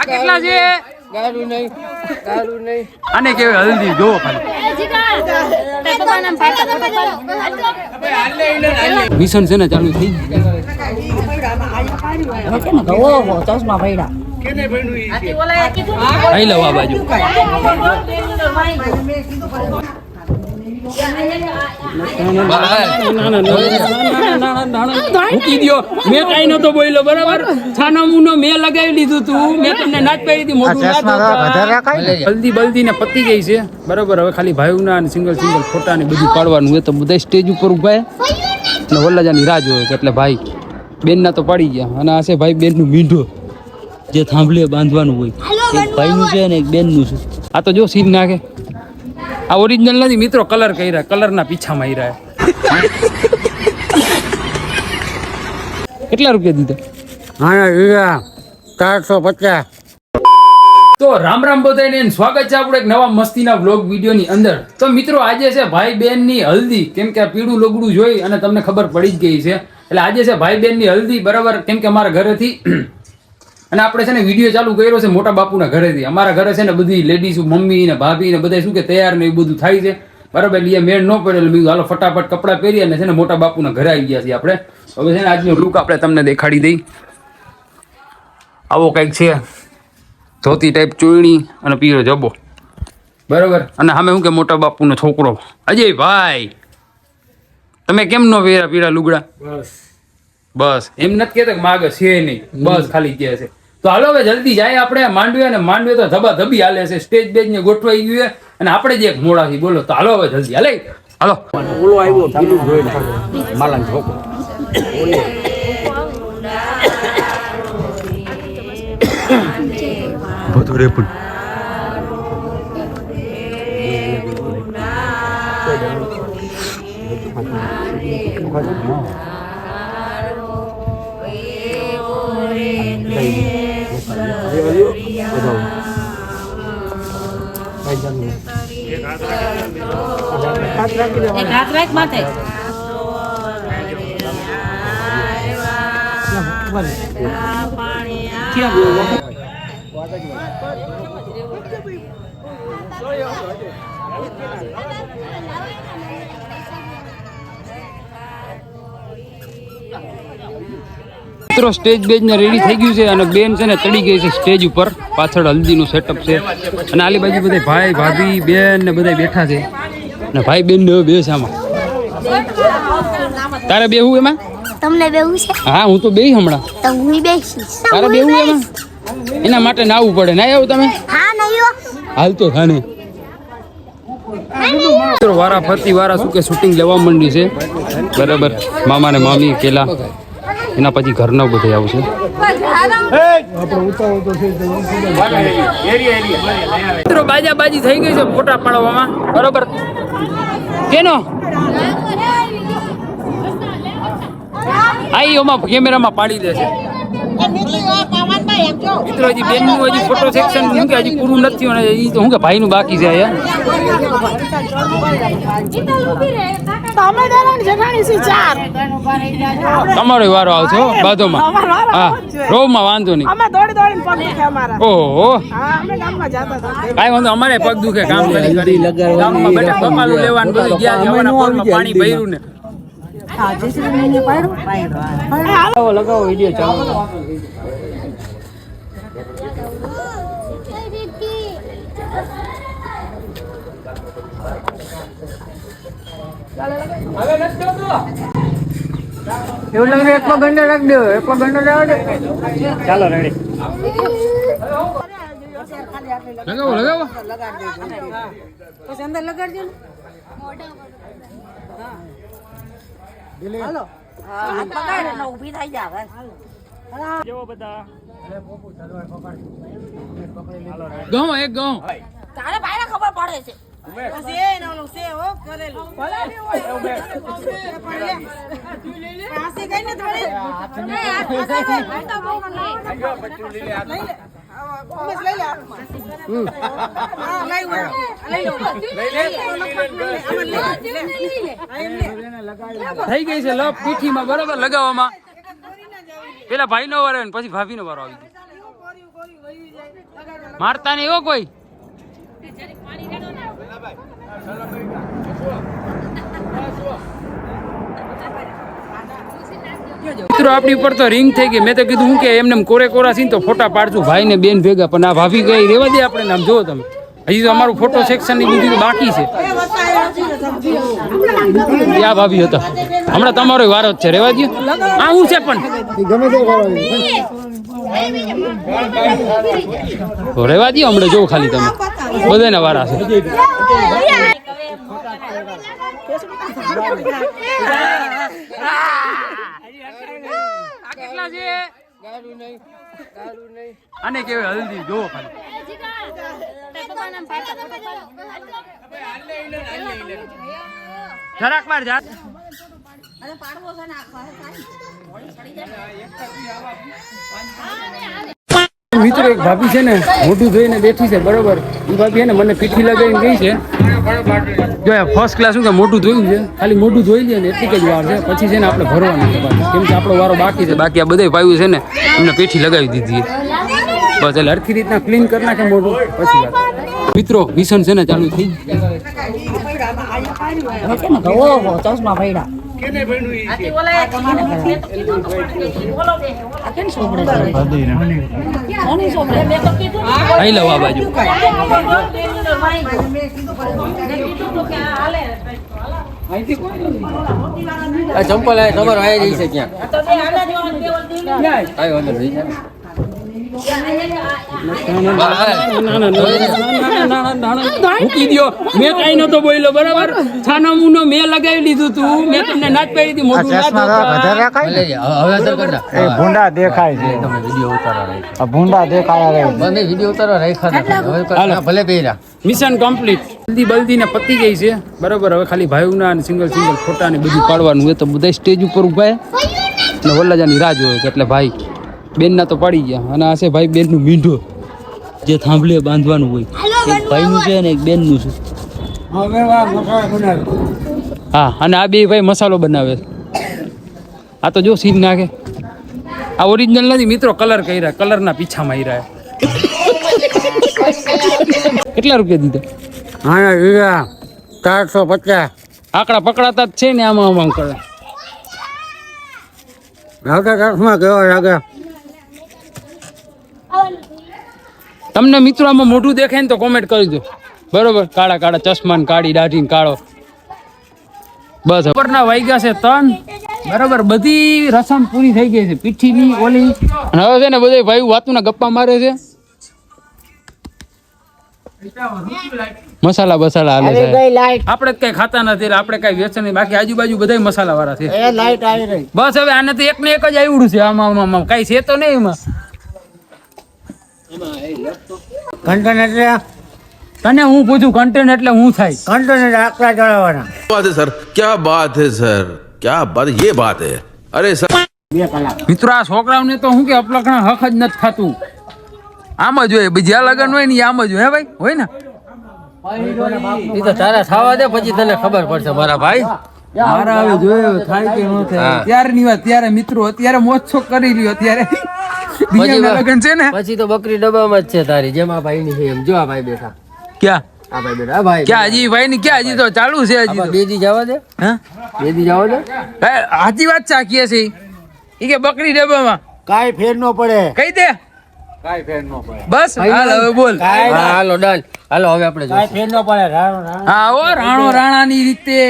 કેટલા છે? આને કેવી હલ્દી જો મિશન છે ને ચાલુ થઈ ચશ્મા પડ્યા આઈ લવ આ બાજુ મૂકી દો મેં કઈ નતો બોલ્યો બરાબર છાનામુનો મેં લગાવી લીધું તું મેં તમને નાચ પાડી હતી મોટું હલ્દી બલ્દી ને પતી ગઈ છે બરાબર હવે ખાલી ભાઈઓના અને સિંગલ ફોટા ને બધું પાડવાનું હોય તો બધા સ્ટેજ ઉપર ઉભા ને વલ્લાજાની રાહ જોવે છે એટલે ભાઈ બેન ના તો પાડી ગયા અને આ છે ભાઈ બેન નું મીંઢું જે થાંભલે બાંધવાનું હોય એક ભાઈનું છે ને એક બેનનું છે આ તો જો સીન નાખે આ ઓરિજિનલ નથી મિત્રો કલર કર્યા કલરના પીછામાં રહ્યા કેટલા રૂપિયા દીધા હા 450 તો રામ રામ બધાને સ્વાગત છે આપણે એક નવા મસ્તીના વ્લોગ વિડીયોની અંદર તો મિત્રો આજે છે ભાઈ બહેન ની હલ્દી કેમ કે આ પીળું લોગડું જોઈ અને તમને ખબર પડી જ ગઈ છે એટલે આજે છે ભાઈ બહેન ની હલ્દી બરાબર કેમ કે અમારા ઘરેથી અને આપણે છે ને વિડીયો ચાલુ કર્યો છે મોટા બાપુના ઘરેથી અમારા ઘરે છે ને બધી લેડીઝ મમ્મી ને ભાભી ને બધા શું કે તૈયાર ને એવું બધું થાય છે બરાબર એટલે મેળ ન પડે એટલે હાલો ફટાફટ કપડાં પહેરી અને છે ને મોટા બાપુના ઘરે આવી ગયા છીએ આપણે હવે છે ને આજનો લુક આપણે તમને દેખાડી દઈ આવો કંઈક છે ધોતી ટાઈપ ચોયણી અને પીળો જબો બરાબર અને સામે શું કે મોટા બાપુનો છોકરો અજયભાઈ તમે કેમ નો પહેર્યા પીળા લુગડા બસ એમ નથી કહેતા કે માગે છે નહીં બસ ખાલી કહે છે તો હાલો હવે જલ્દી જાય આપણે માંડવે ને માંડવે તો ધબાધબી હાલે છે સ્ટેજ બેજ ને ગોઠવાઈ ગયું છે અને આપણે જ એક મોડાથી બોલો તો હાલો હવે જલ્દી હાલે હાલો ઓલો આવ્યો પીલું જોઈને માલાન છોકરો બધું રે પણ મિત્રો સ્ટેજ બેજ ને રેડી થઈ ગયું છે અને બેન છે ને ચડી ગઈ છે સ્ટેજ ઉપર પાછળ હલ્દીનું સેટઅપ છે અને આલી બાજુ બધા ભાઈ ભાભી બેન ને બધા બેઠા છે અને ભાઈ બેન ને બેસ આમાં તારે બેહું એમાં તમને બેહું છે હા હું તો બેહી હમણાં તો હું બેસીશ તારે બેહું એમાં એના માટે નાવું પડે ના આવું તમે હા નયો હાલ તો ખાને વારા ફરતી વારા શું કે શૂટિંગ લેવા માંડી છે બરાબર મામા ને મામી પેલા એના પછી ઘરના બધા આવશે મિત્રો બાજા બાજી થઈ ગઈ છે ફોટા પાડવામાં બરોબર કેનો આઈ ઓમાં કેમેરામાં પાડી દે છે મિત્રો હજી બેનનું હજી ફોટો સેક્શન શું કે હજી પૂરું નથી થયું અને એ તો શું કે ભાઈનું બાકી છે તમારો વારો આવશે બાજુમાં હા રોમાં વાંધો નહીં ઓહો કાંઈ વાંધો અમારે પગ દુખે કામ ગામમાં બેઠા કપાલું લેવાનું બધું ગયા પાણી ભર્યું ને લગાવો વિડીયો ચાલુ એવું લાગે એકલો ગંડો રાખ દો એકલો ગંડો રહેવા દે ચાલો રેડી લગાવો લગાવો પછી અંદર લગાડજો ને હાલો હાથ પકડ ને ઊભી થઈ જા જેવો બધા ઘઉં એક ઘઉં તારે ભાઈને ખબર પડે છે થઈ ગઈ છે લપ પીઠીમાં બરાબર લગાવવામાં. પેલા ભાઈ નો વારો ને પછી ભાભી નો વારો આવી ગયો. મારતા ને એવો કોઈ મિત્રો આપણી ઉપર તો રિંગ થઈ ગઈ. મેં તો કીધું હું કે એમને કોરે કોરા છે તો ફોટા પાડશું ભાઈ ને બેન ભેગા, પણ આ ભાભી કઈ રેવા દે આપણે નામ જોવો તમે. હજી તો અમારું ફોટો સેક્શન ની બધું બાકી છે. આ ભાભી હતા હમણાં તમારો વારો જ છે, રેવા દો. આ હું છે પણ રેવા દો હમણાં જોવો ખાલી તમે બધાના વારા છે. કેટલા છે આને કેવાય હલ્દી જોવો ખાલી. જરાક વાર જા મિત્રો એક ભાભી છે ને મોઢું ધોઈને બેઠી છે બરોબર. એ ભાભી ને મને પીઠી લગાવીને ગઈ છે. જો ફર્સ્ટ ક્લાસ શું કે મોઢું ધોયું છે, ખાલી મોઢું ધોઈ લે ને એટલી જ વાર છે. પછી છે ને આપણે ભરવાનું છે પાછું, કેમ કે આપણો વારો બાકી છે. બાકી આ બધા ભાઈઓ છે ને એમને પીઠી લગાવી દીધી બસ, એટલે હરખી રીતના ક્લીન કરી નાખે મોઢું પછી વાત. મિત્રો મિશન છે ને ચાલુ થઈ આઈ લવ આ બાજુ. ચંપલ તમારો આવી રહી છે ક્યાં મૂકી દો. મેં કઈ નતો બોલ્યો બરાબર. છાના મુનો મેં લગાવી લીધું તું, મેં તમને નાચ પાડી હતી મોઢું ના ભૂંડા દેખાય છે. તમે વિડીયો ઉતારવા રાખ્યા, ભૂંડા દેખાય મને વિડીયો ઉતારવા રાખ્યા. ભલે પહેર્યા. Mission complete. જલ્દી બલ્દી ને પતી ગઈ છે બરાબર. હવે ખાલી ભાઈઓના સિંગલ સિંગલ ફોટા ને બધું પાડવાનું હોય તો બધા સ્ટેજ ઉપર ઉભા ને વલ્લાજાની રાહ જોવે છે. એટલે ભાઈ બેનના તો પડી ગયા, અને આ છે ભાઈ બેનનું મીંઢો જે થાંભલે બાંધવાનું હોય. એક ભાઈનું છે ને એક બેનનું છે. હા, અને આ બે ભાઈ મસાલો બનાવે છે. આ તો જો સીન નાખે. આ ઓરિજિનલ નથી મિત્રો, કલર કર્યા, કલરના પીછા માર્યા. કેટલા રૂપિયા દીધા? હા 450. આંકડા પકડાતા જ છે ને આમાં આમાં કરે. તમને મિત્રો આમાં મોઢું દેખાય ને તો કોમેન્ટ કરી દો બરોબર. કાળા કાળા ચશ્મા ને કાળી દાઢી ને કાળો બસ. ઉપરના વાગ્યા છે 3 બરોબર. બધી રસમ પૂરી થઈ ગઈ છે પીઠીની ઓલી. અને હવે છે ને બધા ભાઈ વાતુના ગપ્પા મારે છે. મસાલા બસાલા હાલે છે. આપણે કઈ ખાતા નથી, આપણે કઈ વેચન નહીં. બાકી આજુબાજુ બધા મસાલા વાળા છે. બસ હવે આને તો એક ને એક જ આવડું છે. આમાં કઈ છે તો નહીં એમાં. તને હું પૂછું કન્ટેન્ટ એટલે હું થાય? કન્ટેન્ટ આકડા ચડાવવાના. बात है सर, क्या बात है सर, क्या बात, ये बात है. अरे सर 2 કલાક. મિત્રો આ છોકરાઓને તો હું કે અપલખણા હક જ નથી થતું. આમ જ હોય બીજા લગન હોય ને આમ જ હોય. ભાઈ હોય ને એ તો તારા થવા દે પછી તને ખબર પડશે મારા ભાઈ. મારા હવે જોયો થાય કે ન થાય ત્યારની વાત. ત્યારે મિત્રો અત્યારે મોજ શોખ કરી લ્યો. અત્યારે બીજાના લગન છે ને પછી તો બકરી ડબ્બામાં જ છે તારી, જેમ આ ભાઈ ની છે એમ. જો આ ભાઈ બેઠા, ક્યાં આ ભાઈ બેઠા, આ ભાઈ ક્યાં હજી ભાઈ ની ક્યાં? હજી તો ચાલુ છે. હજી તો બે દી જવા દે, હા 2 દી જવા દે. સાચી વાત ચાકીએ છે ઈ કે બકરી ડબ્બામાં કાંઈ ફેર ન પડે. કહી દે કાંઈ ફેર ન પડે. બસ. હાલ હવે બોલ. હા, હાલો ડન. હાલો હવે આપણે કાંઈ ફેર ન પડે. હા ઓ રાણો રાણાની રીતે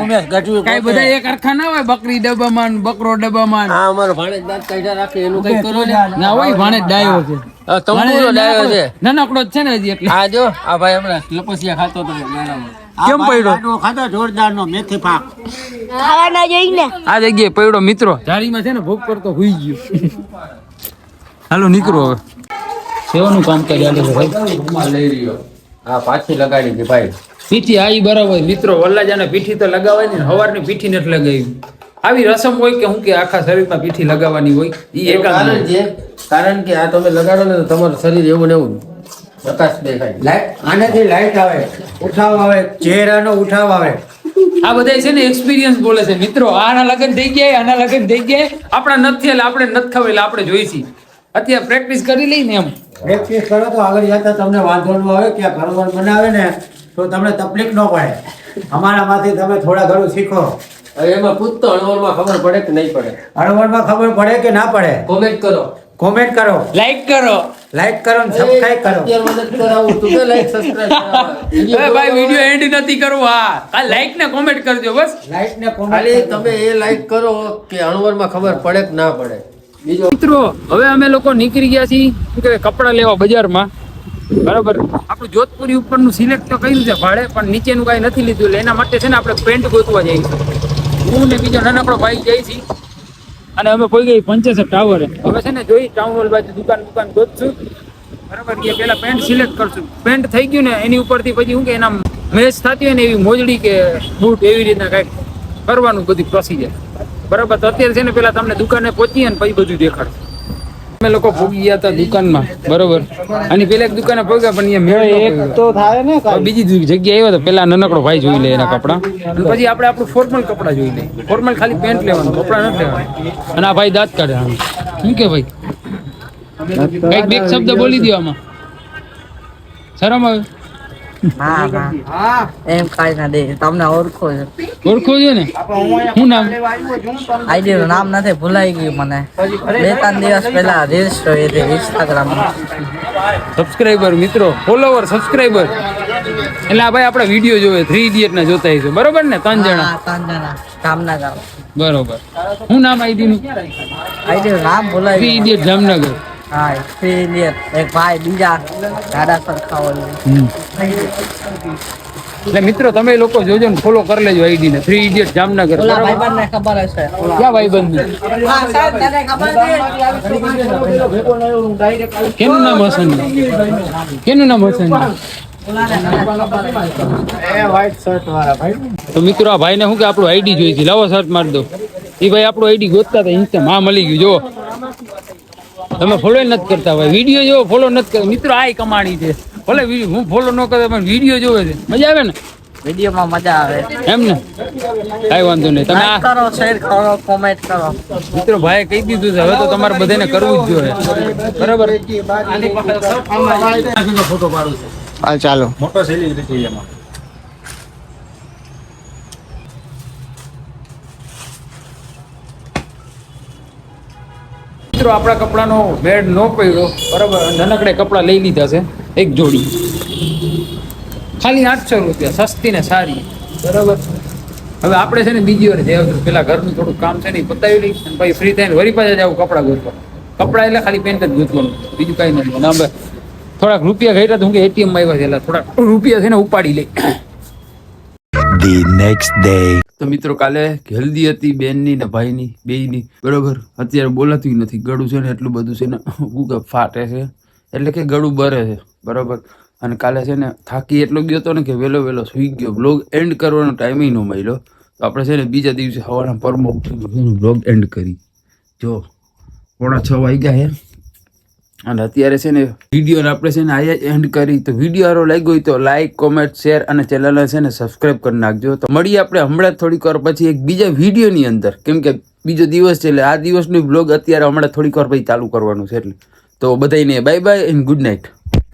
ઉમેશ ગઢવી કઈ બધા એક અરખા ના હોય. બકરી ડબ્બામાં ને બકરો ડબ્બામાં. હા અમારો ભાણેજ દાંત કાઢ્યા રાખે એનું કઈ કરો ને. ના હોય ભાણેજ ડાયો છે. તંબુરો ડાયો છે. નાનકડો જ છે ને હજી એટલે. આ જો આ ભાઈ હમણાં લપસિયા ખાતો તો મેળામાં. કેમ પડ્યો? ખાધો જોરદાર નો મેથી પાક. ખાવાના જોઈને આ જગ્યાએ પડ્યો મિત્રો. જાળીમાં છે ને ભૂખ પર તો હુઈ ગયો. હાલો નીકળો હવે. સેવાનું કામ કરી આલે છે ભાઈ. લઈ રહ્યો. હા પાછી લગાડી દી ભાઈ. પીઠી આવી બરાબર મિત્રો. વલ્લાજાને પીઠી તો લગાવાય ને, હવારની પીઠી નથી લગાવી. આવી રસમ હોય કે હું કે આખા શરીરમાં પીઠી લગાવવાની હોય ઈ એનું એકાંત કારણ છે કારણ કે આ તમે લગાડો ને તો તમારું શરીર એવું ને એવું પ્રકાશ દેખાય. લાઈટ આનાથી લાઈટ આવે, ઉઠાવ આવે, ચહેરાનો ઉઠાવ આવે. આ બધા છે ને એક્સપિરિયન્સ બોલે છે મિત્રો. આના લગન થઈ ગયા, આના લગન થઈ ગયા, આપણા નથી થયેલા, આપણે નથી ખવેલા, આપણે જોઈશી. અત્યારે પ્રેક્ટિસ કરી લઈ ને એમ. પ્રેક્ટિસ કરો તો આગળ જતા તમને વાંધો ન આવે કે આ ઘરવાળ બનાવે ને તો તમને તકલીફ ન પડે. અમારામાંથી તમે થોડા ઘણું શીખો. હવે એમાં પૂછતો અણવરમાં ખબર પડે કે નહીં પડે. અણવરમાં ખબર પડે કે ના પડે. કોમેન્ટ કરો. કોમેન્ટ કરો, લાઈક કરો. લાઈક કરો ને સબસ્ક્રાઇબ કરો. અત્યારે મદદ કરાવું તું કે લાઈક સબસ્ક્રાઇબ કરાવો. હવે ભાઈ વિડિયો એન્ડ નથી કરવો. આ લાઈક ને કોમેન્ટ કરજો બસ. લાઈક ને ખાલી કોમેન્ટ તમે એ લાઈક કરો કે અણવરમાં ખબર પડે કે ના પડે. બીજો મિત્રો હવે અમે લોકો નીકળી ગયા છીએ શું કહેવાય કપડાં લેવા બજારમાં. બરાબર, આપણું જોધપુરી ઉપરનું સિલેક્ટ તો કર્યું છે ભાડે, પણ નીચેનું કાંઈ નથી લીધું. એટલે એના માટે છે ને આપણે પેન્ટ ગોતવા જઈએ છીએ. હું ને બીજો નાનકડો ભાઈ જઈએ છીએ અને અમે પોઈ ગઈ પંચેસર ટાવરે. હવે છે ને જોઈ ટાઉન હોલ બાજુ દુકાન ગોતશું. બરાબર, એ પેલા પેન્ટ સિલેક્ટ કરશું. પેન્ટ થઈ ગયું ને એની ઉપરથી પછી શું કે એના મેચ થતી હોય ને એવી મોજડી કે બૂટ એવી રીતના કાંઈક કરવાનું બધી પ્રોસીજર. બરાબર, તો અત્યારે છે ને પેલા તમને દુકાને પહોંચીએ ને પછી બધું દેખાડશે. અમે લોકો પહોંચી ગયા હતા દુકાનમાં. બરોબર, અને પેલા એક દુકાને પહોંચ્યા પણ અહીંયા મેળ એક તો થાય ને. બીજી જગ્યાએ આવ્યો તો પેલા નાનકડો ભાઈ જોઈ લે એના કપડાં, અને પછી આપણે આપણું ફોર્મલ કપડાં જોઈ લઈએ. ફોર્મલ ખાલી પેન્ટ લેવાનું, કપડાં નથી લેવાનું. અને આ ભાઈ દાંત કાઢે. શું કે ભાઈ કઈક બે શબ્દ બોલી દો આમાં, શરમ આવે? એમ કાઈ ના દે, તમને ઓળખો છો? ઓળખો છો ને? શું નામ? આઈડી નું નામ નથી, ભૂલાઈ ગયું મને. 2-3 દિવસ પહેલા રીલ્સ જોઈ હતી ઇન્સ્ટાગ્રામ માં. સબસ્ક્રાઇબર મિત્રો, ફોલોવર, સબસ્ક્રાઇબર. એટલે આ ભાઈ આપણા વિડીયો જોવે 3 ઇડિયટ ના જોતા હશે. બરોબર ને? 3 જણા. હા, 3 જણા જામનગર. બરોબર. શું નામ આઈડી નું? આઈડી નું નામ ભૂલાઈ 3 ગયું. ઇડિયટ જામનગર. હા, ઇલિયટ એક ભાઈ બીજા દાદા સરખા હોય. એટલે મિત્રો તમે લોકો જોજો ને ફોલો કરી લેજો આઈડી ને 3 ઇડિયટ જામનગર. ઓલા બરાબર? ભાઈબંધ ને ખબર હશે. ક્યાં ભાઈબંધ? હા સાહેબ, તને ખબર છે? કેનું નામ હસન? કેનું નામ હસન? તો મિત્રો આ ભાઈ ને શું કે આપણું આઈડી જોઈ છે, લાવો સર્ચ મારી દો. એ ભાઈ આપણું આઈડી ગોતતા હતા ઇન્સ્ટા માં મળી ગયું. જો તમે ફોલો નથી કરતા ભાઈ, વિડીયો જો ફોલો નથી કરતા મિત્રો. આ કમાણી છે. ભલે હું ફોલો ન કરતા પણ વિડીયો જોવે છે, મજા આવે ને? વિડીયો માં મજા આવે એમ ને? કઈ વાંધો નહીં. તમે લાઈક કરો, શેર કરો, કોમેન્ટ કરો. મિત્રો ભાઈ કહી દીધું છે, હવે તો તમારે બધાને કરવું જ જોઈએ. બરાબર. ફોટો પાડું છું. હા ચાલો. મોટો સેલિબ્રિટી એમાં. મિત્રો આપણા કપડાનો મેળ ન પડ્યો. બરાબર, નાનકડે કપડાં લઈ લીધા છે એક જોડી, ખાલી 800 રૂપિયા, સસ્તી ને સારી. બરાબર, હવે આપણે છે ને બીજી વાર જઈએ. પેલા ઘરનું થોડું કામ છે ને એ પતાવી લઈ અને પછી ફ્રી થઈને વળી પાછા જાવ કપડાં ગોતવા. કપડાં એટલે ખાલી પેન્ટ જ ગોતવાનું, બીજું કાંઈ નથી. ના ભાઈ થોડાક રૂપિયા ઘટ્યા તો હું કે એટીએમ માં આવ્યા છે એટલે થોડાક રૂપિયા છે ને ઉપાડી લઈ. The next day. તો મિત્રો કાલે હેલ્ધી હતી બેનની ને ભાઈની બેયની. બરોબર, અત્યારે બોલાતું નથી. ગળું છે ને એટલું બધું છે ને હું કે ફાટે છે, એટલે કે ગળું બરે છે. બરોબર, અને કાલે છે ને થાકી એટલો ગયો હતો ને કે વહેલો સુઈ ગયો. બ્લોગ એન્ડ કરવાનો ટાઈમ ન મળ્યો. તો આપણે છે ને બીજા દિવસે સવારના પરમો બ્લોગ એન્ડ કરી. જો 6:15 વાગ્યા છે અને અત્યારે છે ને વિડીયો આપણે છે ને આ એન્ડ કરી. તો વિડીયો સારો લાગ્યો હોય તો લાઈક, કોમેન્ટ, શેર અને ચેનલને છે ને સબસ્ક્રાઇબ કરી નાખજો. તો મળીએ આપણે હમણાં થોડીક વાર પછી એક બીજા વિડીયોની અંદર, કેમ કે બીજો દિવસ છે એટલે આ દિવસનું બ્લોગ અત્યારે હમણાં થોડીક વાર પછી ચાલુ કરવાનું છે. એટલે તો બધાને bye bye and good night.